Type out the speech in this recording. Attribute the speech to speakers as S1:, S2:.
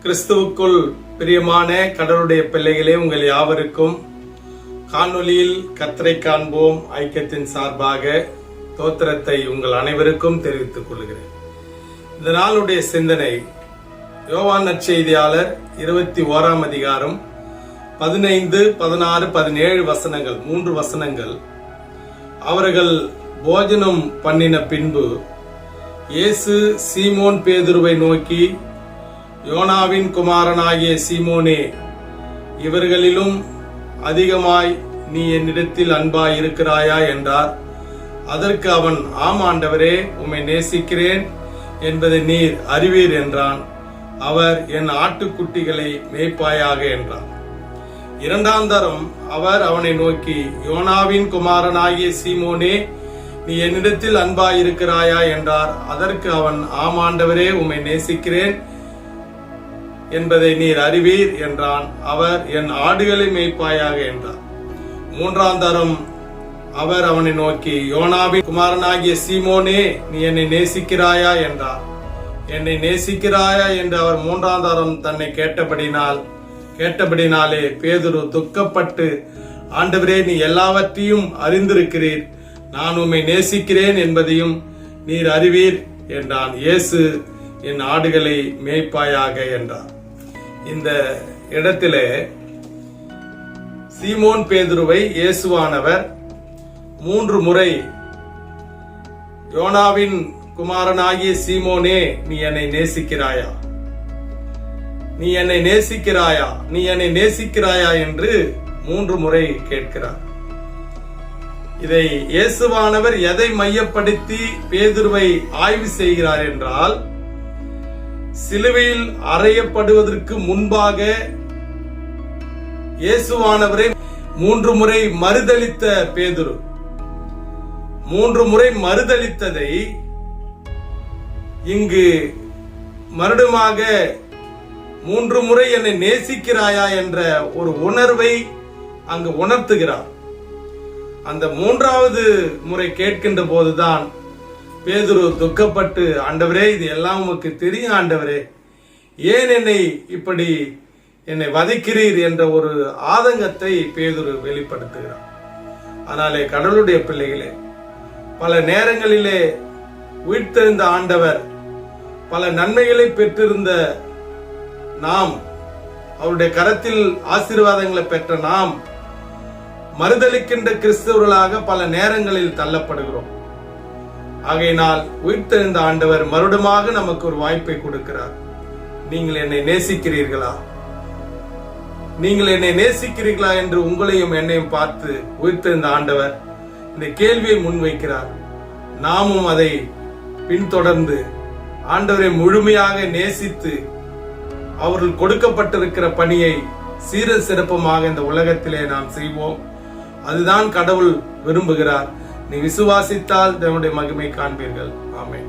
S1: கிறிஸ்துவுக்குள் பிரியமான கடவுளுடைய பிள்ளைகளே, உங்கள் யாவருக்கும் காணொலியில் கர்த்தரை காண்போம் ஐக்கியத்தின் சார்பாக தோத்திரத்தை உங்கள் அனைவருக்கும் தெரிவித்துக் கொள்கிறேன். இந்த நாளுடைய சிந்தனை யோவான் நற்செய்தியாளர் 21 அதிகாரம் 15, 16, 17 வசனங்கள், 3 வசனங்கள். அவர்கள் போஜனம் பண்ணின பின்பு இயேசு சீமோன் பேதுருவை நோக்கி, யோனாவின் குமாரனாகிய சீமோனே, இவர்களிலும் அதிகமாய் நீ என்னிடத்தில் அன்பாய் இருக்கிறாயா என்றார். அதற்கு அவன், ஆம் ஆண்டவரே, உம்மை நேசிக்கிறேன் என்பதை நீர் அறிவீர் என்றான். அவர், என் ஆட்டுக்குட்டிகளை மேய்ப்பாயாக என்றார். இரண்டாம் தரம் அவர் அவனை நோக்கி, யோனாவின் குமாரனாகிய சீமோனே, நீ என்னிடத்தில் அன்பாய் இருக்கிறாயா என்றார். அதற்கு அவன், ஆம் ஆண்டவரே, உம்மை நேசிக்கிறேன் என்பதை நீர் அறிவீர் என்றான். அவர், என் ஆடுகளை மேய்ப்பாயாக என்றார். மூன்றாம் தரம் அவர் அவனை நோக்கி, யோனாவின் குமாரனாகிய சீமோனே, நீ என்னை நேசிக்கிறாயா என்றார். என்னை நேசிக்கிறாயா என்று அவர் மூன்றாம் தரம் தன்னை கேட்டபடினாலே பேதுரு துக்கப்பட்டு, ஆண்டவரே, நீ எல்லாவற்றையும் அறிந்திருக்கிறீர், நான் உம்மை நேசிக்கிறேன் என்பதையும் நீர் அறிவீர் என்றான். இயேசு, என் ஆடுகளை மேய்ப்பாயாக என்றார். இந்த இடத்திலே சீமோன் பேதுருவை இயேசுவானவர் 3 முறை, யோனாவின் குமாரனாகிய சீமோனே, நீ என்னை நேசிக்கிறாயா, நீ என்னை நேசிக்கிறாயா, நீ என்னை நேசிக்கிறாயா என்று 3 முறை கேட்கிறார். இதை இயேசுவானவர் எதை மையப்படுத்தி பேதுருவை ஆய்வு செய்கிறார் என்றால், சிலுவையில் அறையப்படுவதற்கு முன்பாக இயேசுவானவரை 3 முறை மறுதலித்த பேதுரு, 3 முறை மறுதலித்ததை இங்கு மறுபடியுமாக 3 முறை என்னை நேசிக்கிறாயா என்ற ஒரு உணர்வை அங்கு உணர்த்துகிறார். அந்த 3வது முறை கேட்கின்ற போதுதான் பேதுரு துக்கப்பட்டு, ஆண்டவரே, இது எல்லாம் உமக்கு தெரியும் ஆண்டவரே, ஏன் என்னை வதைக்கிறீர் என்ற ஒரு ஆதங்கத்தை பேதுரு வெளிப்படுத்துகிறார். ஆனாலே கடவுளுடைய பிள்ளைகளே, பல நேரங்களிலே உயிர்த்தெழுந்த ஆண்டவர், பல நன்மைகளை பெற்றிருந்த நாம், அவருடைய கரத்தில் ஆசீர்வாதங்களை பெற்ற நாம் மறுதலிக்கின்ற கிறிஸ்தவர்களாக பல நேரங்களில் தள்ளப்படுகிறோம். ஆகையினால் உயிர்த்தெழுந்த ஆண்டவர் மறுபடியுமாக நமக்கு ஒரு வாய்ப்பை கொடுக்கிறார். நீங்கள் என்னை நேசிக்கிறீர்களா, நீங்கள் என்னை நேசிக்கிறீர்களா என்று உங்களையும் என்னையும் பார்த்து உயிர்த்தெழுந்த ஆண்டவர் இந்த கேள்வியை முன்வைக்கிறார். நாமும் அதை பின்தொடர்ந்து ஆண்டவரை முழுமையாக நேசித்து அவர்கள் கொடுக்கப்பட்டிருக்கிற பணியை சீர சிறப்புமாக இந்த உலகத்திலே நாம் செய்வோம். அதுதான் கடவுள் விரும்புகிறார். நீ விசுவாசித்தால் தேவனுடைய மகிமை காண்பீர்கள். ஆமென்.